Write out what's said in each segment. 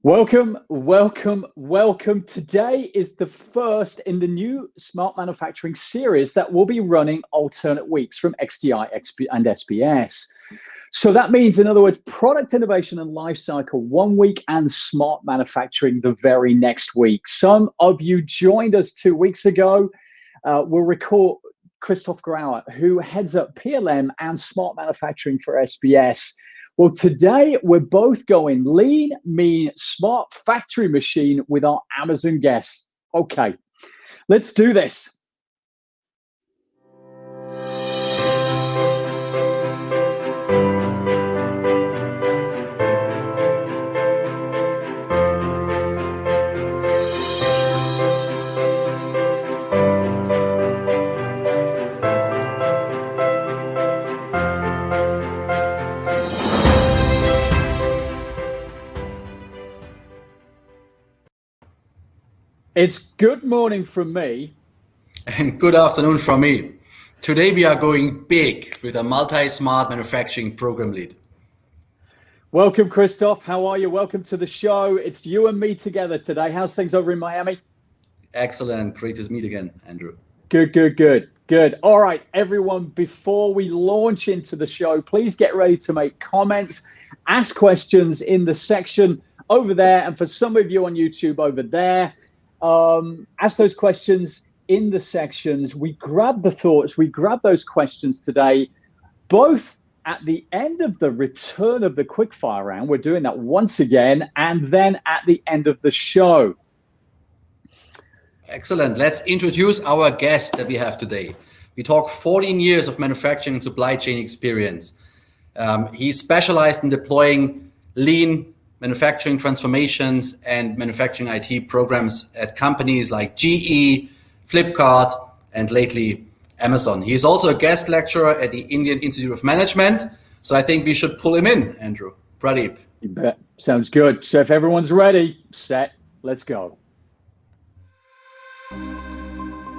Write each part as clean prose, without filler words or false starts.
Welcome, welcome, welcome. Today is the first in the new Smart Manufacturing series that will be running alternate weeks from XDI and SBS. So that means, in other words, product innovation and lifecycle 1 week and smart manufacturing the very next week. Some of you joined us 2 weeks ago. We'll recall Christoph Grauer, who heads up PLM and smart manufacturing for SBS. Well, today we're both going lean, mean, smart factory machine with our Amazon guests. Okay, let's do this. It's good morning from me. And good afternoon from me. Today we are going big with a multi-smart manufacturing program lead. Welcome, Christoph. How are you? Welcome to the show. It's you and me together today. How's things over in Miami? Excellent. Great to meet again, Andrew. Good. All right, everyone, before we launch into the show, please get ready to make comments, ask questions in the section over there. And for some of you on YouTube over there, ask those questions in the sections. We grab the thoughts, we grab those questions today, both at the end of the return of the quickfire round. We're doing that once again, and then at the end of the show. Excellent. Let's introduce our guest that we have today. We talk 14 years of manufacturing and supply chain experience. He's specialized in deploying lean manufacturing transformations and manufacturing IT programs at companies like GE, Flipkart, and lately Amazon. He's also a guest lecturer at the Indian Institute of Management. So I think we should pull him in, Andrew. Pradeep. You bet. Sounds good. So if everyone's ready, set, let's go.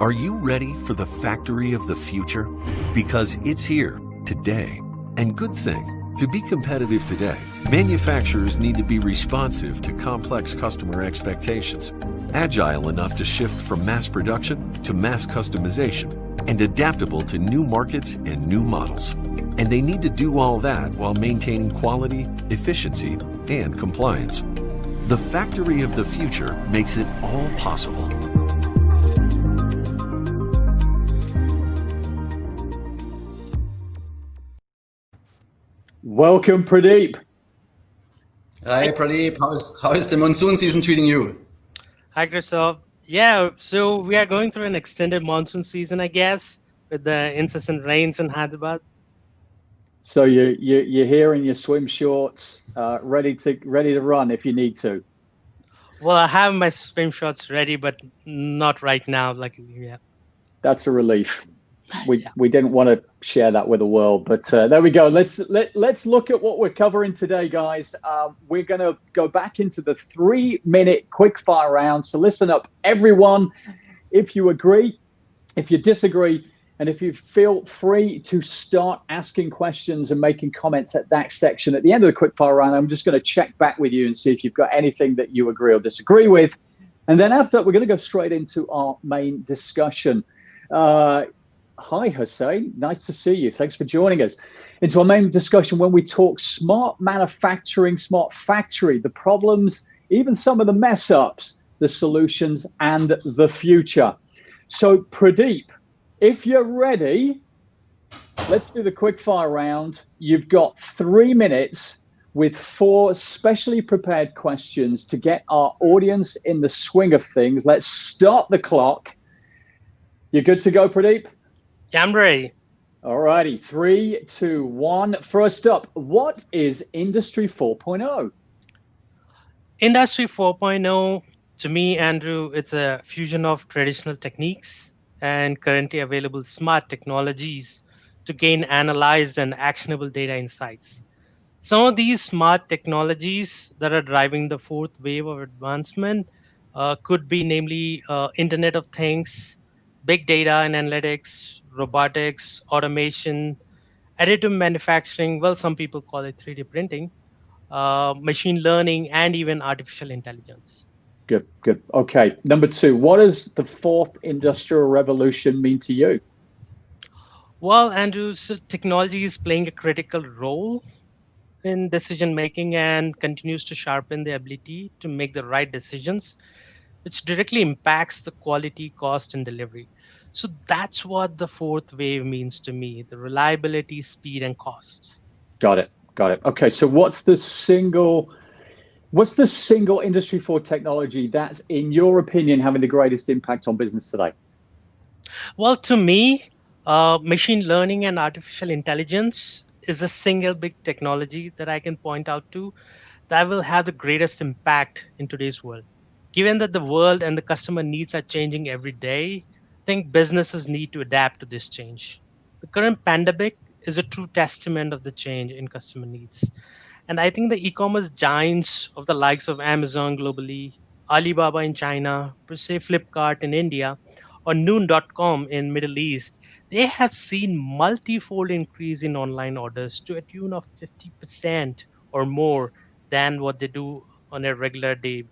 Are you ready for the factory of the future? Because it's here today. And good thing. To be competitive today, manufacturers need to be responsive to complex customer expectations, agile enough to shift from mass production to mass customization, and adaptable to new markets and new models. And they need to do all that while maintaining quality, efficiency, and compliance. The factory of the future makes it all possible. Welcome, Pradeep. Hi, Pradeep. How is the monsoon season treating you? Hi, Christoph. Yeah, so we are going through an extended monsoon season, I guess, with the incessant rains in Hyderabad. So you're here in your swim shorts, ready to run if you need to. Well, I have my swim shorts ready, but not right now. Yeah. That's a relief. We didn't want to share that with the world, but there we go. Let's look at what we're covering today, guys. We're going to go back into the 3-minute quickfire round. So listen up, everyone. If you agree, if you disagree, and if you feel free to start asking questions and making comments at that section at the end of the quickfire round, I'm just going to check back with you and see if you've got anything that you agree or disagree with. And then after that, we're going to go straight into our main discussion. Hi, Hussein. Nice to see you. Thanks for joining us. Into our main discussion when we talk smart manufacturing, smart factory, the problems, even some of the mess ups, the solutions, and the future. So, Pradeep, if you're ready, let's do the quickfire round. You've got 3 minutes with 4 specially prepared questions to get our audience in the swing of things. Let's start the clock. You're good to go, Pradeep? I'm ready. All righty, 3, 2, 1. First up, what is Industry 4.0? Industry 4.0, to me, Andrew, it's a fusion of traditional techniques and currently available smart technologies to gain analyzed and actionable data insights. Some of these smart technologies that are driving the fourth wave of advancement could be namely Internet of Things, big data and analytics, robotics, automation, additive manufacturing. Well, some people call it 3D printing, machine learning, and even artificial intelligence. Good, good. Okay. Number two, what does the fourth industrial revolution mean to you? Well, Andrew, so technology is playing a critical role in decision making and continues to sharpen the ability to make the right decisions, which directly impacts the quality, cost, and delivery. So that's what the fourth wave means to me: the reliability, speed, and cost. Got it. Got it. Okay. So what's the single industry for technology that's, in your opinion, having the greatest impact on business today? Well, to me, machine learning and artificial intelligence is a single big technology that I can point out to that will have the greatest impact in today's world. Given that the world and the customer needs are changing every day, I think businesses need to adapt to this change. The current pandemic is a true testament of the change in customer needs. And I think the e-commerce giants of the likes of Amazon globally, Alibaba in China, per se Flipkart in India, or Noon.com in Middle East, they have seen multifold increase in online orders to a tune of 50% or more than what they do on a regular day.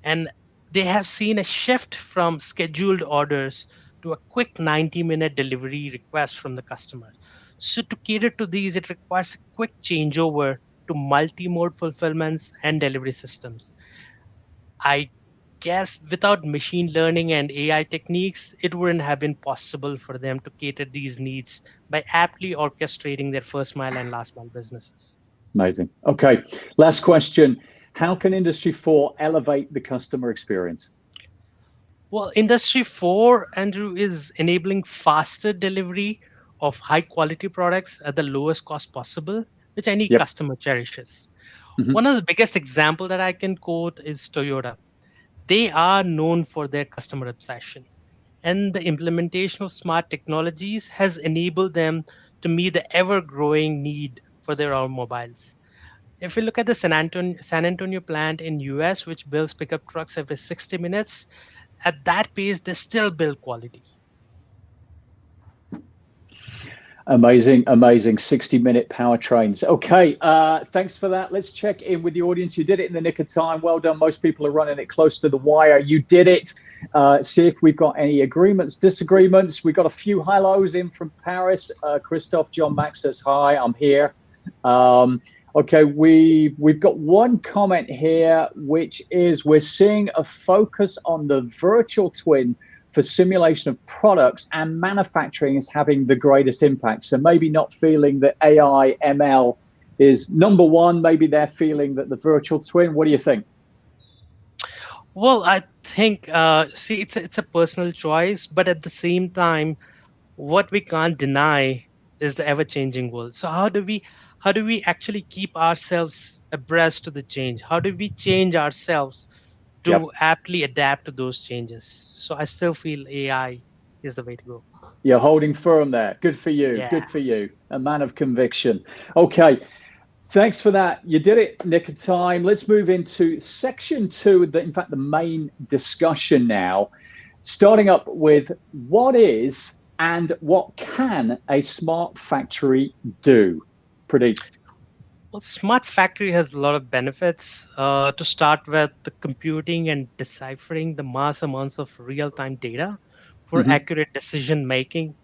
And they have seen a shift from scheduled orders to a quick 90-minute delivery request from the customer. So, to cater to these, it requires a quick changeover to multi mode fulfillments and delivery systems. I guess without machine learning and AI techniques, it wouldn't have been possible for them to cater these needs by aptly orchestrating their first mile and last mile businesses. Amazing. Okay. Last question. How can Industry 4 elevate the customer experience? Well, Industry 4, Andrew, is enabling faster delivery of high quality products at the lowest cost possible, which any Yep. customer cherishes. Mhm. One of the biggest example that I can quote is Toyota. They are known for their customer obsession, and the implementation of smart technologies has enabled them to meet the ever growing need for their automobiles. If we look at the San Antonio plant in US, which builds pickup trucks every 60 minutes, at that pace, they still build quality. Amazing, amazing 60-minute powertrains. Okay, thanks for that. Let's check in with the audience. You did it in the nick of time. Well done. Most people are running it close to the wire. You did it. See if we've got any agreements, disagreements. We got a few hellos in from Paris. Christoph, John Max says, hi, I'm here. Okay, we've got one comment here, which is we're seeing a focus on the virtual twin for simulation of products, and manufacturing is having the greatest impact. So maybe not feeling that AI, ML is number one. Maybe they're feeling that the virtual twin. What do you think? Well, I think see, it's a personal choice, but at the same time, what we can't deny is the ever changing world. So how do we actually keep ourselves abreast to the change? How do we change ourselves Yep. to aptly adapt to those changes? So I still feel AI is the way to go. You're holding firm there. Good for you. Yeah. Good for you. A man of conviction. Okay. Thanks for that. You did it, nick of time. Let's move into section two, in fact, the main discussion now, starting up with what is and what can a smart factory do? Pradeep. Well, smart factory has a lot of benefits. To start with, the computing and deciphering the mass amounts of real-time data for Mhm. accurate decision making.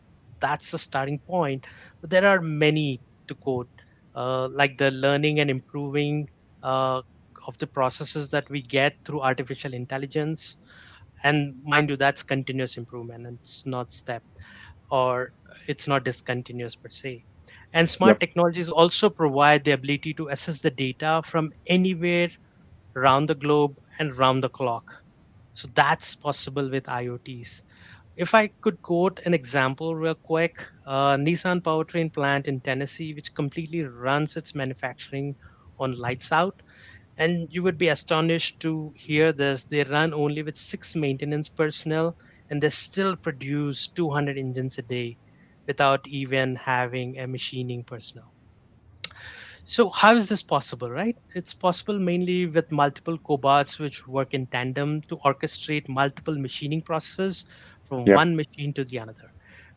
That's the starting point. But there are many to quote, like the learning and improving uh, of the processes that we get through artificial intelligence. And mind you, that's continuous improvement, and it's not step, or it's not discontinuous per se. And smart Yep. technologies also provide the ability to assess the data from anywhere around the globe and round the clock. So that's possible with IoTs. If I could quote an example real quick, Nissan powertrain plant in Tennessee, which completely runs its manufacturing on lights out. And you would be astonished to hear this. They run only with six maintenance personnel, and they still produce 200 engines a day without even having a machining personnel. So, how is this possible, right? It's possible mainly with multiple cobots which work in tandem to orchestrate multiple machining processes from Yep. one machine to the another.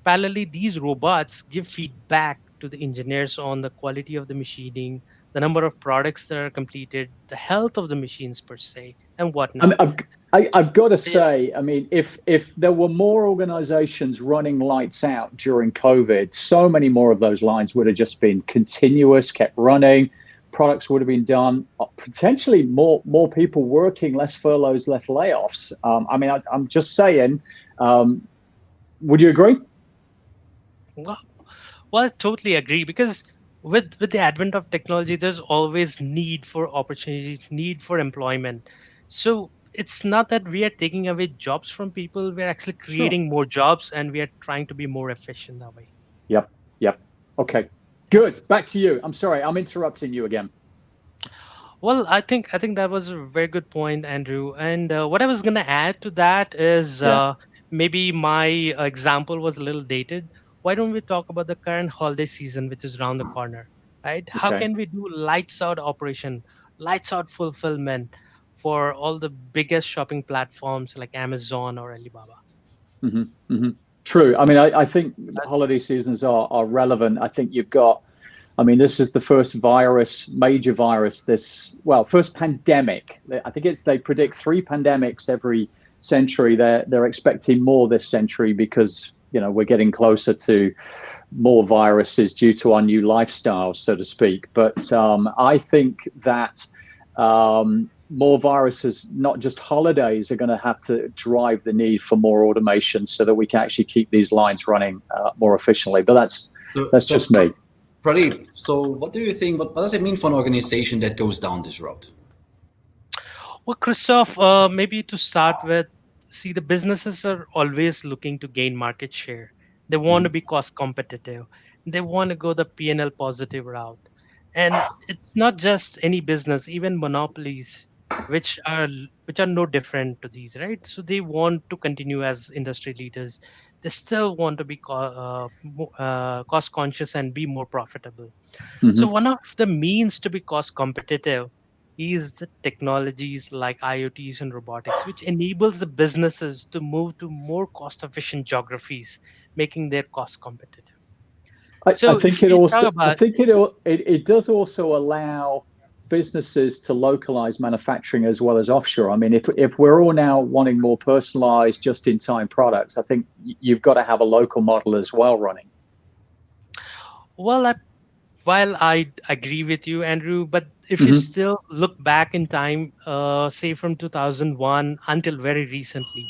Parallelly, these robots give feedback to the engineers on the quality of the machining, the number of products that are completed, the health of the machines per se, and I mean, whatnot. I've got to Yeah. say, I mean, if there were more organizations running lights out during COVID, so many more of those lines would have just been continuous, kept running. Products would have been done. Potentially more people working, less furloughs, less layoffs. I mean, I'm just saying. Would you agree? Well, I totally agree because with the advent of technology, there's always need for opportunities, need for employment. So it's not that we are taking away jobs from people; we're actually Sure. creating more jobs, and we are trying to be more efficient that way. Yep. Yep. Okay. Good. Back to you. I'm sorry. I'm interrupting you again. Well, I think that was a very good point, Andrew. And what I was going to add to that is Yeah. maybe my example was a little dated. Why don't we talk about the current holiday season, which is around the corner, right? How Okay. can we do lights out operation, lights out fulfillment for all the biggest shopping platforms like Amazon or Alibaba? Hmm. Hmm. True. I mean, I think That's holiday seasons are relevant. I think you've got. I mean, this is the first virus, major virus. First pandemic. I think they predict 3 pandemics every century. They're expecting more this century because we're getting closer to more viruses due to our new lifestyles, so to speak. But I think that more viruses, not just holidays, are going to have to drive the need for more automation so that we can actually keep these lines running more efficiently. But that's So just me. Pradeep, so what do you think? What does it mean for an organization that goes down this road? Well, Christoph, maybe to start with, see, the businesses are always looking to gain market share. They want to Mhm. be cost competitive. They want to go the P&L positive route. And it's not just any business, even monopolies, which are no different to these, right? So they want to continue as industry leaders. They still want to be cost conscious and be more profitable. So Hmm. one of the means to be cost competitive is the technologies like IoTs and robotics, which enables the businesses to move to more cost efficient geographies, making their cost competitive. I So think if it we also talk I about, think it does also allow businesses to localize manufacturing as well as offshore. I mean, if we're all now wanting more personalized, just in time products, I think you've got to have a local model as well running. well, while I agree with you, Andrew, but if you Hmm. still look back in time, say from 2001 until very recently,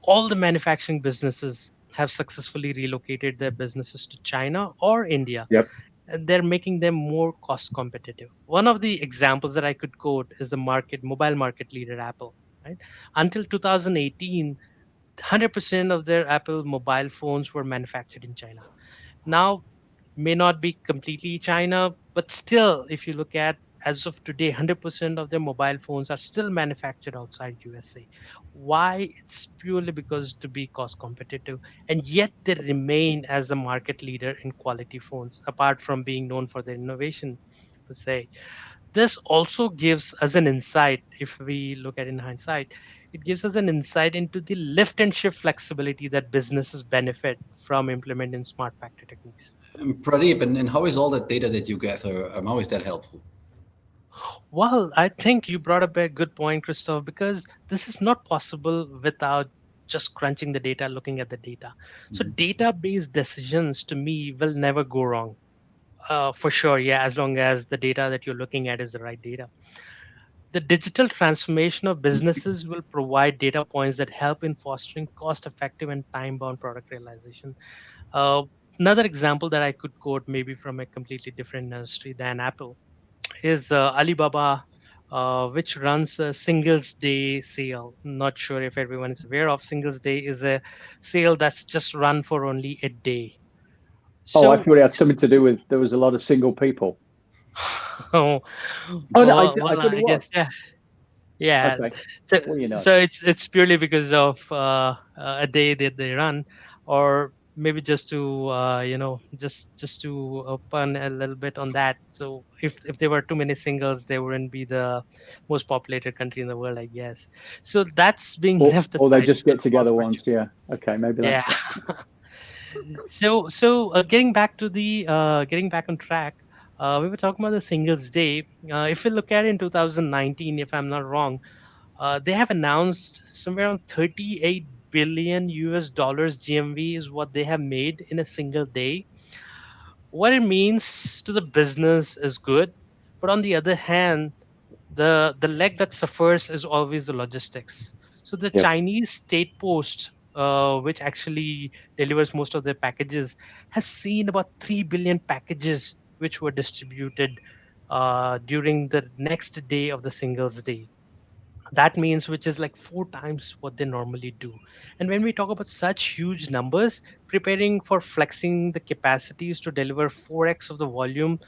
all the manufacturing businesses have successfully relocated their businesses to China or India, Yep. and they're making them more cost competitive. One of the examples that I could quote is the mobile market leader Apple. Right, until 2018, 100% of their Apple mobile phones were manufactured in China. Now, may not be completely China, but still, if you look at as of today, 100% of their mobile phones are still manufactured outside USA. Why? It's purely because to be cost competitive, and yet they remain as the market leader in quality phones, apart from being known for their innovation per se. This also gives us an insight. If we look at it in hindsight, it gives us an insight into the lift and shift flexibility that businesses benefit from implementing smart factory techniques. Pradeep, and how is all that data that you gather? How is that helpful? Well, I think you brought up a good point, Christoph, because this is not possible without just crunching the data, looking at the data. So, Mhm. data-based decisions to me will never go wrong. For sure, yeah, as long as the data that you're looking at is the right data. The digital transformation of businesses will provide data points that help in fostering cost-effective and time-bound product realization. Uh, Another example that I could quote, maybe from a completely different industry than Apple, is Alibaba, which runs a Singles Day sale. Not sure if everyone is aware of Singles Day is a sale that's just run for only a day. Oh, I So, thought it had something to do with there was a lot of single people. well, Oh no, I well, thought it I guess was. yeah, yeah. Okay. So, Well, it's purely because of a day that they run, or maybe just to just to pun a little bit on that. So if there were too many singles, they wouldn't be the most populated country in the world, I guess. So that's being left or they aside just get for together once. fortune. Yeah. Okay, maybe Yeah. that's it. So getting back to the getting back on track, We were talking about the singles day. If we look at it in 2019, if I'm not wrong, they have announced somewhere around 38 billion US dollars GMV is what they have made in a single day. What it means to the business is good, but on the other hand, the leg that suffers is always the logistics. So the Yep. Chinese state post, which actually delivers most of their packages, has seen about 3 billion packages which were distributed during the next day of the singles day. That means which is like 4 times what they normally do. And when we talk about such huge numbers, preparing for flexing the capacities to deliver 4x of the volume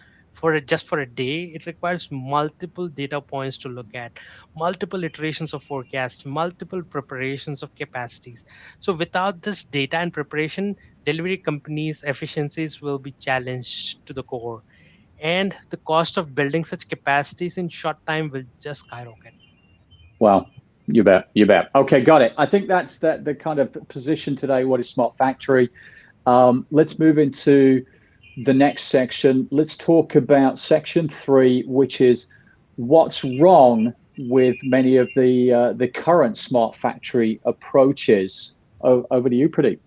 just for a day, it requires multiple data points to look at, multiple iterations of forecasts, multiple preparations of capacities. So without this data and preparation, delivery companies efficiencies will be challenged to the core, and the cost of building such capacities in short time will just skyrocket. Well, you bet. You bet. Okay, got it. I think that's the kind of position today. What is Smart Factory? Let's move into the next section. Let's talk about section 3, which is what's wrong with many of the current Smart Factory approaches. Over to you, Pradeep.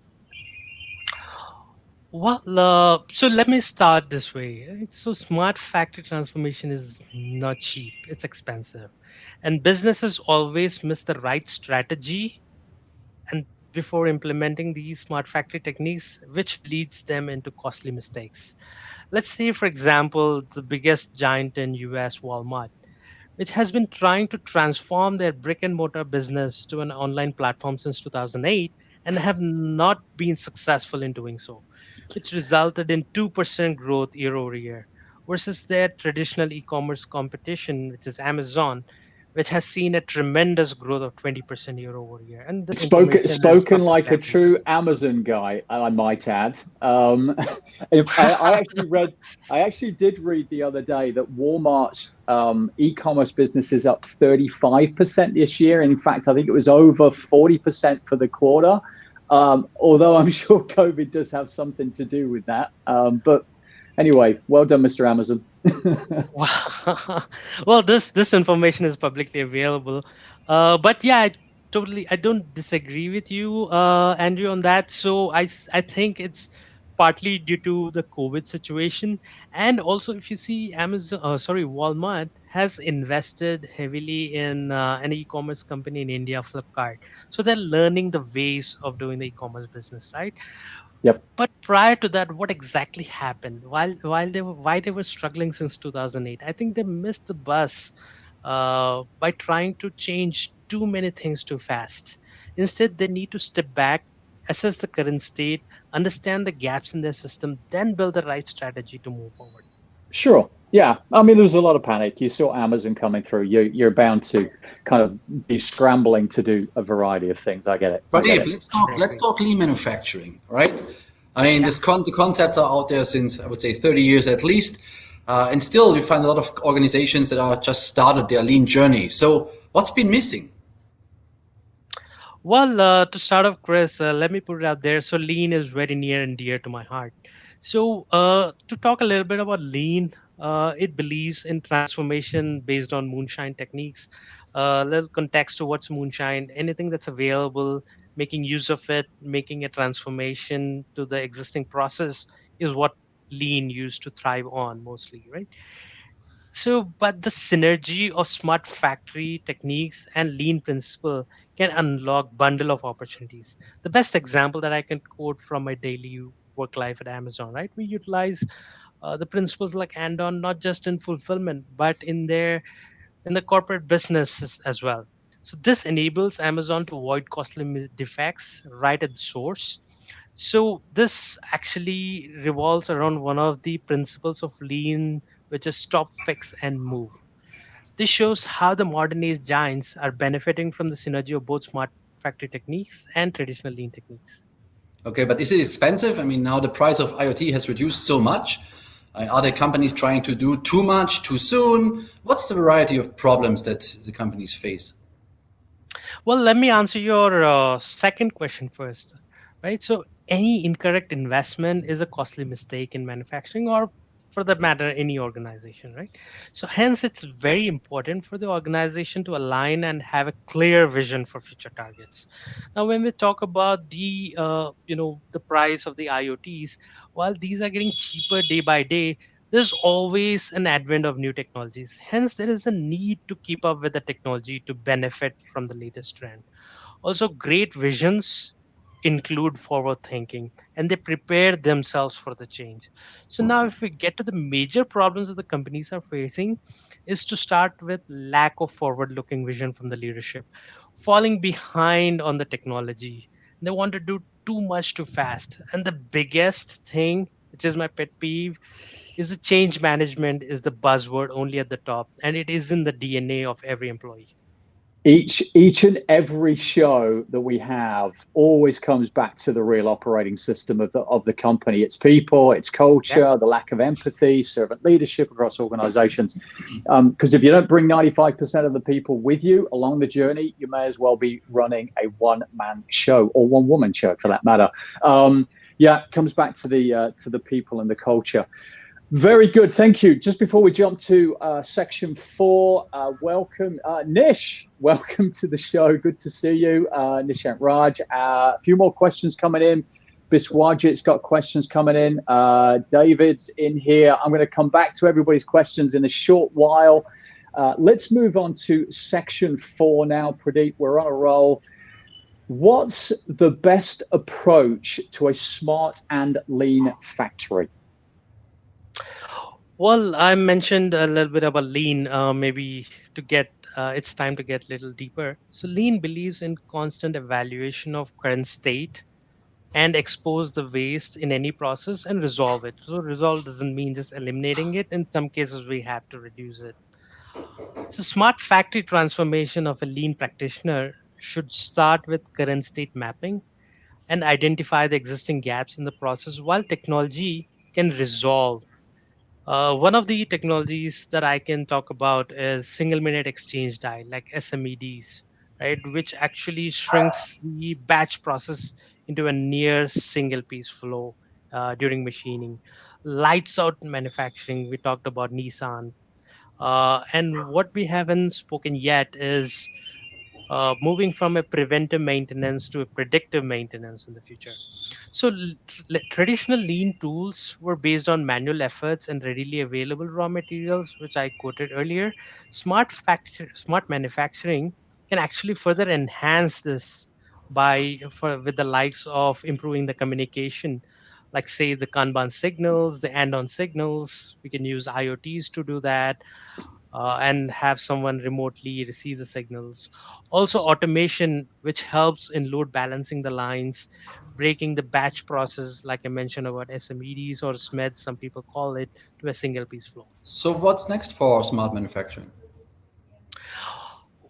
Well, so let me start this way. Right? So, smart factory transformation is not cheap, it's expensive. And businesses always miss the right strategy and before implementing these smart factory techniques, which leads them into costly mistakes. Let's say, for example, the biggest giant in US, Walmart, which has been trying to transform their brick and mortar business to an online platform since 2008 and have not been successful in doing so, which resulted in 2% growth year over year versus their traditional e commerce competition, which is Amazon, which has seen a tremendous growth of 20% year over year. And this information is Spoken publicly like a available. true Amazon guy, I might add. I actually did read the other day that Walmart's e-commerce business is up 35% this year. In fact, I think it was over 40% for the quarter. Although I'm sure COVID does have something to do with that. But anyway, well done, Mr. Amazon. Wow. Well, this information is publicly available, but yeah, I don't disagree with you, Andrew, on that. So I think it's partly due to the COVID situation, and also if you see Walmart has invested heavily in an e-commerce company in India, Flipkart. So they're learning the ways of doing the e-commerce business, right? Yep. But prior to that, what exactly happened while they were why they were struggling since 2008? I think they missed the bus by trying to change too many things too fast. Instead, they need to step back, assess the current state, understand the gaps in their system, then build the right strategy to move forward. Sure. Yeah. I mean, there was a lot of panic. You saw Amazon coming through. You're bound to kind of be scrambling to do a variety of things. I get it. Pradeep, let's talk lean manufacturing, right? I mean, Yeah. the concepts are out there since I would say 30 years at least, and still you find a lot of organizations that are just started their lean journey. So what's been missing? Well, to start off, Chris, let me put it out there. So, lean is very near and dear to my heart. So, to talk a little bit about lean, it believes in transformation based on moonshine techniques. Little context to what's moonshine, anything that's available, making use of it, making a transformation to the existing process is what lean used to thrive on mostly, right? So, but the synergy of smart factory techniques and lean principle can unlock bundle of opportunities. The best example that I can quote from my daily work life at Amazon, right? We utilize the principles like Andon not just in fulfillment, but in the corporate businesses as well. So this enables Amazon to avoid costly defects right at the source. So this actually revolves around one of the principles of lean, which is stop, fix, and move. This shows how the modern age giants are benefiting from the synergy of both smart factory techniques and traditional lean techniques. Okay, but is it expensive? I mean, now the price of IoT has reduced so much. Are there companies trying to do too much too soon? What's the variety of problems that the companies face? Well, let me answer your second question first, right? So, any incorrect investment is a costly mistake in manufacturing or for that matter, any organization, right? So hence it's very important for the organization to align and have a clear vision for future targets. Now when we talk about the price of the IoTs, while these are getting cheaper day by day, there's always an advent of new technologies. Hence there is a need to keep up with the technology to benefit from the latest trend. Also, great visions include forward thinking, and they prepare themselves for the change. So now if we get to the major problems that the companies are facing, is to start with lack of forward looking vision from the leadership, falling behind on the technology. They want to do too much too fast. And the biggest thing, which is my pet peeve, is the change management is the buzzword only at the top, and it is in the DNA of every employee. Each and every show that we have always comes back to the real operating system of the company. It's people, it's culture, the lack of empathy, servant leadership across organizations. Because if you don't bring 95% of the people with you along the journey, you may as well be running a one-man show or one-woman show for that matter. Yeah, it comes back to the people and the culture. Very good, thank you. Just before we jump to section 4, welcome, Nish. Welcome to the show. Good to see you, Nishant Raj. A few more questions coming in. Biswajit's got questions coming in. David's in here. I'm going to come back to everybody's questions in a short while. Let's move on to section 4 now. Pradeep, we're on a roll. What's the best approach to a smart and lean factory? Well, I mentioned a little bit about lean, maybe to get it's time to get a little deeper. So lean believes in constant evaluation of current state and expose the waste in any process and resolve it. So resolve doesn't mean just eliminating it. In some cases, we have to reduce it. So smart factory transformation of a lean practitioner should start with current state mapping and identify the existing gaps in the process while technology can resolve. One of the technologies that I can talk about is single minute exchange die, like SMEDs, right, which actually shrinks the batch process into a near single piece flow during machining. Lights out manufacturing, we talked about Nissan. And what we haven't spoken yet is moving from a preventive maintenance to a predictive maintenance in the future. So, traditional lean tools were based on manual efforts and readily available raw materials, which I quoted earlier. Smart manufacturing can actually further enhance this with the likes of improving the communication, like say the Kanban signals, the and-on signals. We can use IoTs to do that, and have someone remotely receive the signals. Also, automation, which helps in load balancing the lines, breaking the batch process, like I mentioned about SMEDs or SMEDs, some people call it, to a single piece flow. So what's next for smart manufacturing?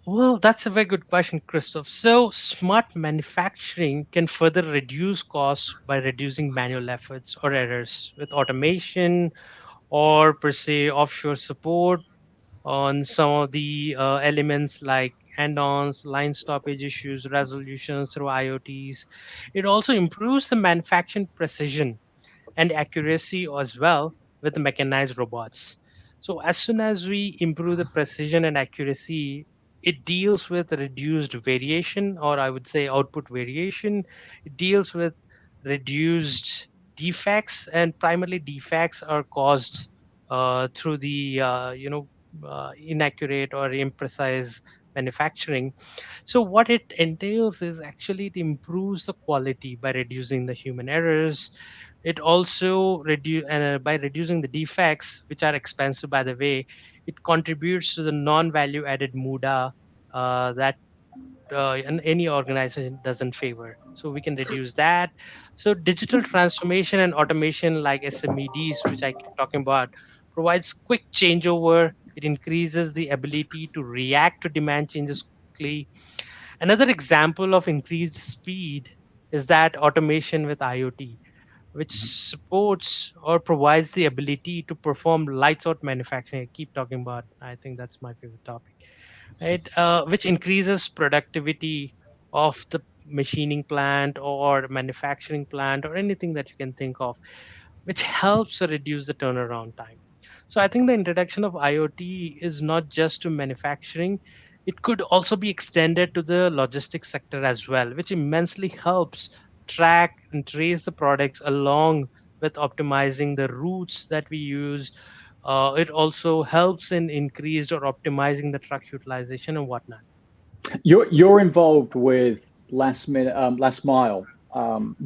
Well, that's a very good question, Christoph. So, smart manufacturing can further reduce costs by reducing manual efforts or errors with automation or, per se, offshore support on some of the elements like hand-ons, line stoppage issues, resolutions through IoTs. It also improves the manufacturing precision and accuracy as well with the mechanized robots. So as soon as we improve the precision and accuracy, it deals with reduced variation, or I would say output variation. It deals with reduced defects, and primarily defects are caused through the inaccurate or imprecise manufacturing. So what it entails is actually it improves the quality by reducing the human errors. It also by reducing the defects, which are expensive by the way. It contributes to the non-value added muda that any organization doesn't favor. So we can reduce that. So digital transformation and automation like SMEDs, which I keep talking about, provides quick changeover. It increases the ability to react to demand changes quickly. Another example of increased speed is that automation with IoT, which supports or provides the ability to perform lights out manufacturing. I keep talking about, I think that's my favorite topic, right? Which increases productivity of the machining plant or manufacturing plant or anything that you can think of. which helps reduce the turnaround time. So I think the introduction of IoT is not just to manufacturing, it could also be extended to the logistics sector as well, which immensely helps track and trace the products along with optimizing the routes that we use. It also helps in increased or optimizing the truck utilization and whatnot. You're involved with last mile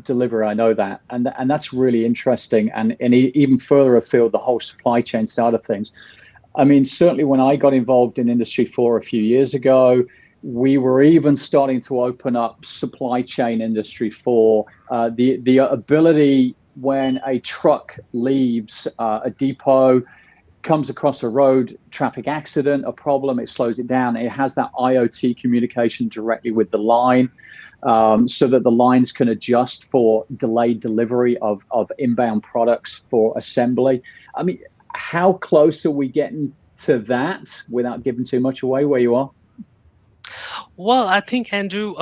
delivery. I know that, and that's really interesting. And even further afield, the whole supply chain side of things. I mean, certainly when I got involved in Industry 4 a few years ago, we were even starting to open up supply chain Industry 4. The ability when a truck leaves a depot, comes across a road traffic accident, a problem, it slows it down. It has that IoT communication directly with the line, so that the lines can adjust for delayed delivery of inbound products for assembly. I mean, how close are we getting to that without giving too much away where you are? Well, I think, Andrew,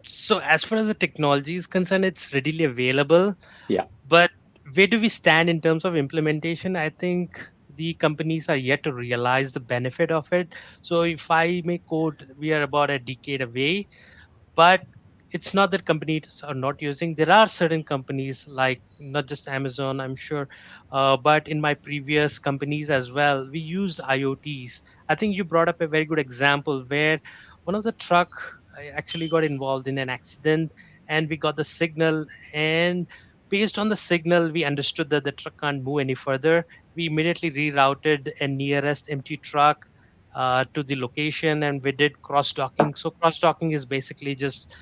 so as far as the technology is concerned, it's readily available. Yeah. But where do we stand in terms of implementation? I think the companies are yet to realize the benefit of it. So if I may quote, we are about a decade away, but it's not that companies are not using. There are certain companies like not just Amazon, I'm sure, but in my previous companies as well, we used IoTs. I think you brought up a very good example where one of the truck actually got involved in an accident, and we got the signal, and based on the signal we understood that the truck can't move any further. We immediately rerouted a nearest empty truck to the location, and we did cross docking. So cross docking is basically just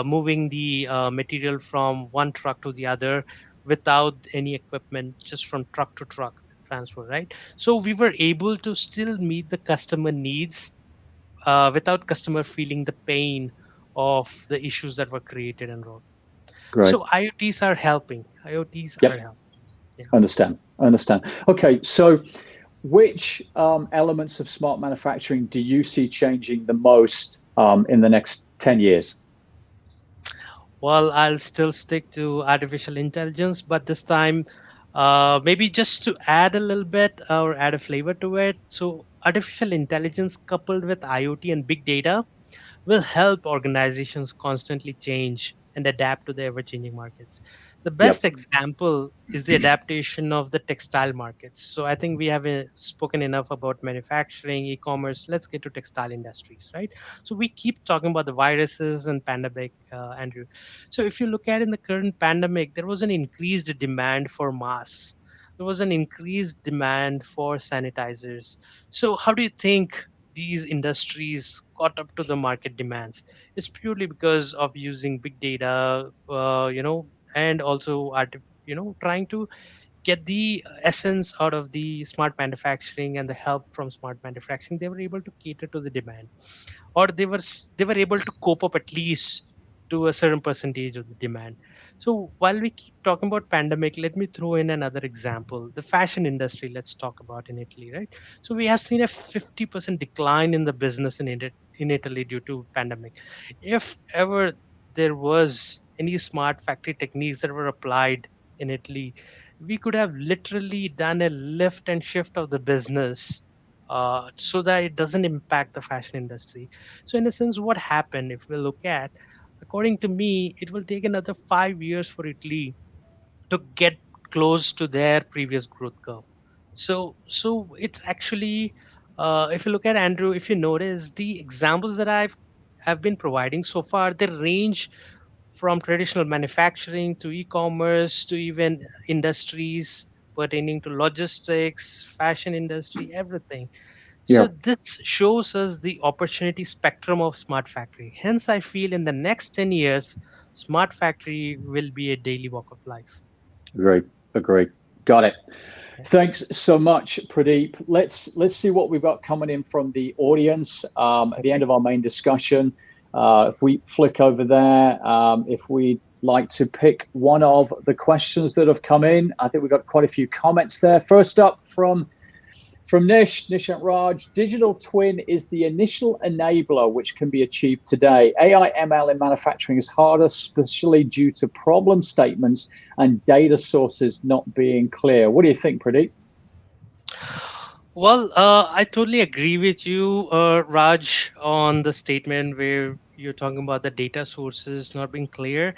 moving the material from one truck to the other without any equipment, just from truck to truck transfer, right? So we were able to still meet the customer needs without customer feeling the pain of the issues that were created and road. Great. So IoTs are helping. IoTs are Yep. helping. Yeah. Understand. Okay, so which elements of smart manufacturing do you see changing the most in the next 10 years? Well, I'll still stick to artificial intelligence, but this time, maybe just to add a little bit or add a flavor to it. So, artificial intelligence coupled with IoT and big data will help organizations constantly change and adapt to the ever changing markets. The best Yep. example is the adaptation of the textile markets. So I think we have spoken enough about manufacturing, e-commerce. Let's get to textile industries, right? So we keep talking about the viruses and pandemic, Andrew. So if you look at in the current pandemic, there was an increased demand for masks. There was an increased demand for sanitizers. So how do you think these industries caught up to the market demands? It's purely because of using big data, and also trying to get the essence out of the smart manufacturing and the help from smart manufacturing. They were able to cater to the demand, or they were able to cope up at least to a certain percentage of the demand. So while we keep talking about pandemic, let me throw in another example: the fashion industry. Let's talk about in Italy, right? So we have seen a 50% decline in the business in Italy due to pandemic. If ever there was any smart factory techniques that were applied in Italy, we could have literally done a lift and shift of the business, so that it doesn't impact the fashion industry. So, in a sense, what happened, if we look at, according to me, it will take another 5 years for Italy to get close to their previous growth curve. So it's actually, if you look at, Andrew, if you notice the examples that have been providing so far, they range from traditional manufacturing to e-commerce to even industries pertaining to logistics, fashion industry, everything. So Yeah. this shows us the opportunity spectrum of smart factory. Hence, I feel in the next 10 years, smart factory will be a daily walk of life. Agree. Got it. Yeah. Thanks so much, Pradeep. Let's see what we've got coming in from the audience at the end of our main discussion. If we flick over there, if we'd like to pick one of the questions that have come in, I think we've got quite a few comments there. First up from From Nish and Raj, digital twin is the initial enabler which can be achieved today. AI ML in manufacturing is harder, especially due to problem statements and data sources not being clear. What do you think, Pradeep? Well, I totally agree with you, Raj, on the statement where you're talking about the data sources not being clear.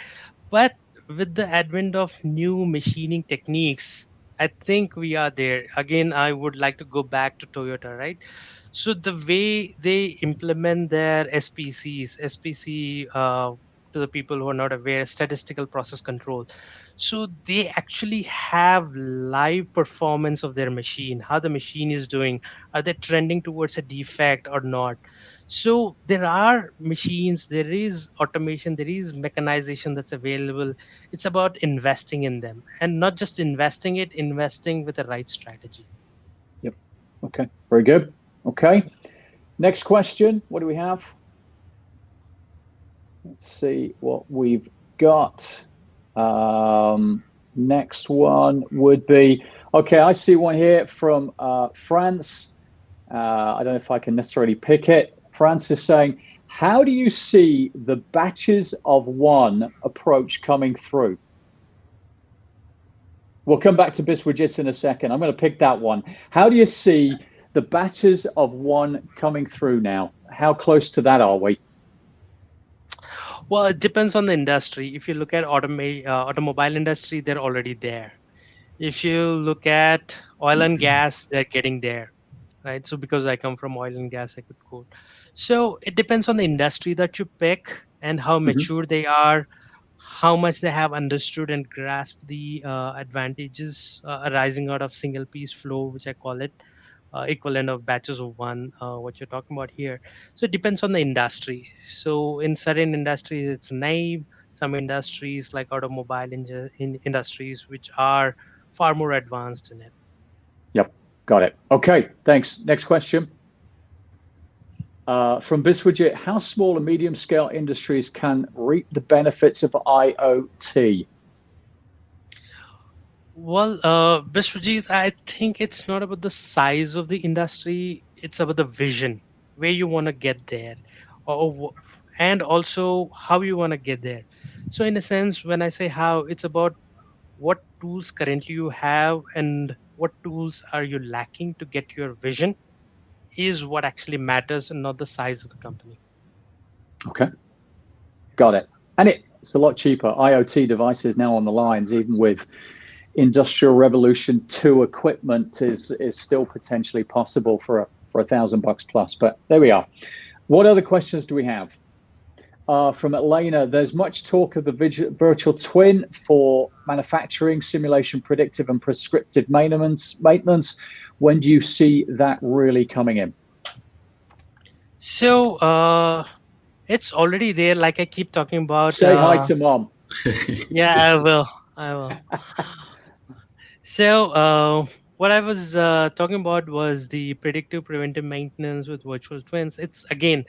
But with the advent of new machining techniques, I think we are there. Again, I would like to go back to Toyota, right? So the way they implement their SPC, to the people who are not aware, statistical process control. So they actually have live performance of their machine, how the machine is doing, are they trending towards a defect or not. So there are machines, there is automation, there is mechanization that's available. It's about investing in them, and not just investing with the right strategy. Yep. Okay. Very good. Okay. Next question. What do we have? Let's see what we've got. Next one would be, okay, I see one here from France. I don't know if I can necessarily pick it. France is saying, how do you see the batches of one approach coming through? We'll come back to Biswajit in a second. I'm going to pick that one. How do you see the batches of one coming through now? How close to that are we? Well, it depends on the industry. If you look at automobile industry, they're already there. If you look at oil and gas, they're getting there, right? So because I come from oil and gas, I could quote. So it depends on the industry that you pick and how mature they are, how much they have understood and grasped the advantages arising out of single piece flow, which I call it, equivalent of batches of one, what you're talking about here. So it depends on the industry. So in certain industries, it's naive. Some industries like automobile industries, which are far more advanced in it. Yep, got it. Okay, thanks. Next question. From Biswajit, how small and medium scale industries can reap the benefits of IoT? Well, Biswajit, I think it's not about the size of the industry, it's about the vision, where you want to get there, and also how you want to get there. So, in a sense, when I say how, it's about what tools currently you have and what tools are you lacking to get your vision is what actually matters, and not the size of the company. Okay, got it. And it's a lot cheaper. IoT devices now on the lines, even with Industrial Revolution 2 equipment, is still potentially possible for $1,000 plus. But there we are. What other questions do we have? From Elena, there's much talk of the virtual twin for manufacturing, simulation, predictive, and prescriptive maintenance. When do you see that really coming in? So, it's already there, like I keep talking about. Say hi to mom. Yeah, I will. So, what I was talking about was the predictive preventive maintenance with virtual twins. It's again,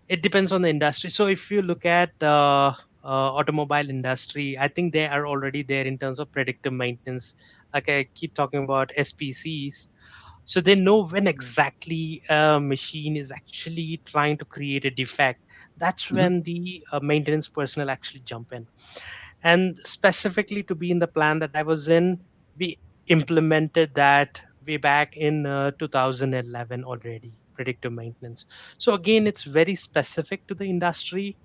it depends on the industry. So if you look at automobile industry, I think they are already there in terms of predictive maintenance. Like I keep talking about SPCs, so they know when exactly a machine is actually trying to create a defect. That's when the maintenance personnel actually jump in. And specifically to be in the plan that I was in, we implemented that way back in 2011 already, predictive maintenance. So again, it's very specific to the industry,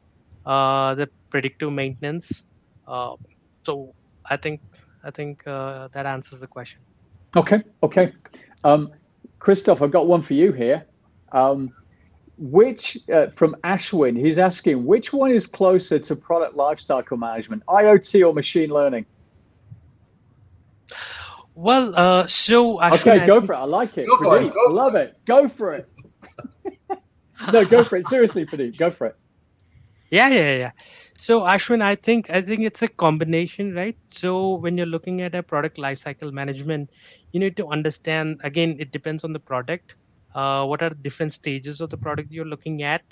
the predictive maintenance. uh, so i think I think that answers the question. Okay. Christoph, I've got one for you here. Which from Ashwin, he's asking, which one is closer to product lifecycle management, IoT or machine learning? Well, so Ashwin, okay, go for it. I like it. Pradeep, love it. Go for it. No, go for it. Seriously, Pradeep, go for it. Yeah. So Ashwin, I think it's a combination, right? So when you're looking at a product lifecycle management, you need to understand, again, it depends on the product. What are the different stages of the product you're looking at?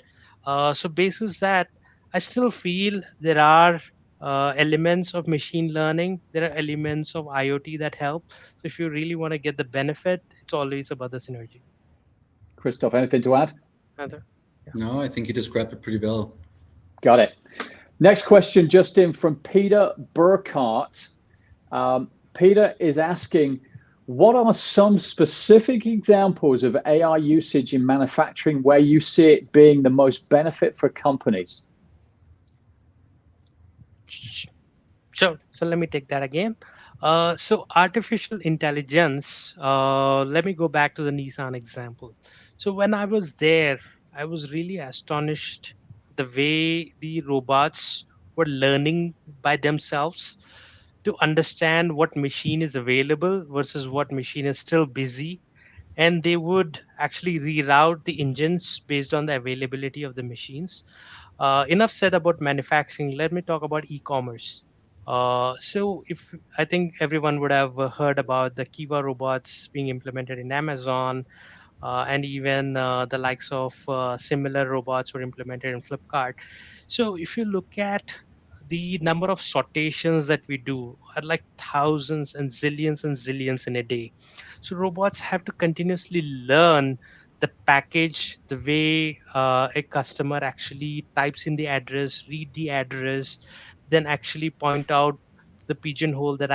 So basis that, I still feel there are elements of machine learning. There are elements of IoT that help. So if you really want to get the benefit, it's always about the synergy. Christoph, anything to add? Heather? Yeah. No, I think you described it pretty well. Got it. Next question just in from Peter Burkhardt. Peter is asking, what are some specific examples of AI usage in manufacturing where you see it being the most benefit for companies? Sure. So let me take that again. So artificial intelligence, let me go back to the Nissan example. So when I was there, I was really astonished the way the robots were learning by themselves to understand what machine is available versus what machine is still busy. And they would actually reroute the engines based on the availability of the machines. Enough said about manufacturing. Let me talk about e-commerce. So if I think everyone would have heard about the Kiva robots being implemented in Amazon, and even the likes of similar robots were implemented in Flipkart. So if you look at the number of sortations that we do are like thousands and zillions in a day. So robots have to continuously learn the package, the way a customer actually types in the address, read the address, then actually point out the pigeonhole that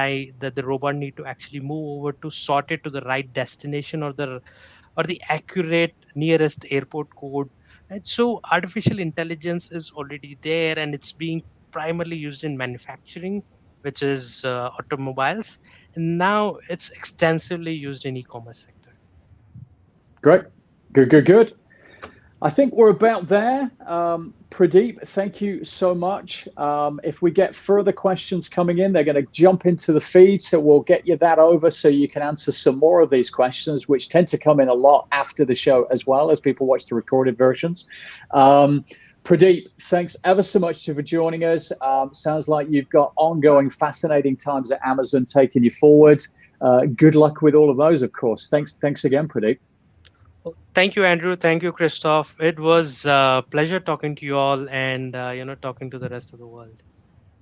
the robot need to actually move over to sort it to the right destination or the accurate nearest airport code. And so artificial intelligence is already there, and it's being primarily used in manufacturing, which is automobiles, and now it's extensively used in e-commerce sector. Great. Good. I think we're about there. Pradeep, thank you so much. If we get further questions coming in, they're going to jump into the feed, so we'll get you that over so you can answer some more of these questions, which tend to come in a lot after the show as well as people watch the recorded versions. Pradeep, thanks ever so much for joining us. Sounds like you've got ongoing fascinating times at Amazon taking you forward. Good luck with all of those, of course. Thanks again, Pradeep. Thank you, Andrew. Thank you, Christoph. It was a pleasure talking to you all and talking to the rest of the world.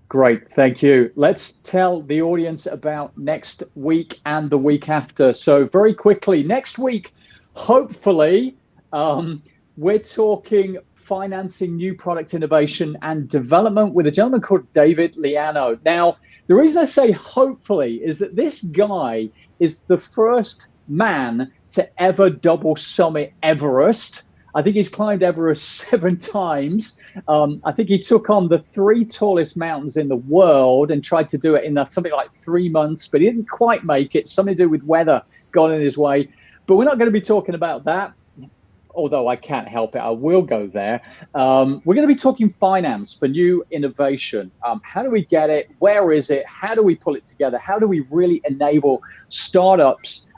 Great, thank you. Let's tell the audience about next week and the week after. So very quickly, next week, hopefully, we're talking financing new product innovation and development with a gentleman called David Liano. Now, the reason I say hopefully is that this guy is the first man to ever double summit Everest. I think he's climbed Everest 7 times. I think he took on the 3 tallest mountains in the world and tried to do it in something like 3 months, but he didn't quite make it. Something to do with weather got in his way. But we're not going to be talking about that, although I can't help it. I will go there. We're going to be talking finance for new innovation. How do we get it? Where is it? How do we pull it together? How do we really enable startups,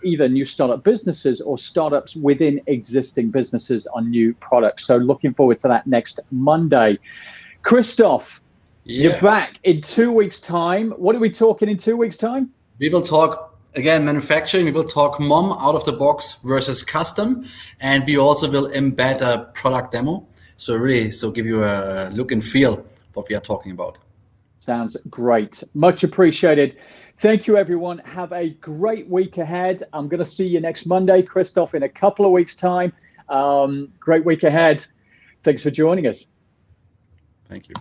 either new startup businesses or startups within existing businesses on new products? So looking forward to that next Monday. Christoph, you're back in 2 weeks' time. What are we talking in 2 weeks' time? We will talk, again, manufacturing. We will talk MOM, out of the box versus custom. And we also will embed a product demo. So give you a look and feel what we are talking about. Sounds great. Much appreciated. Thank you, everyone. Have a great week ahead. I'm going to see you next Monday, Christoph, in a couple of weeks' time. Great week ahead. Thanks for joining us. Thank you.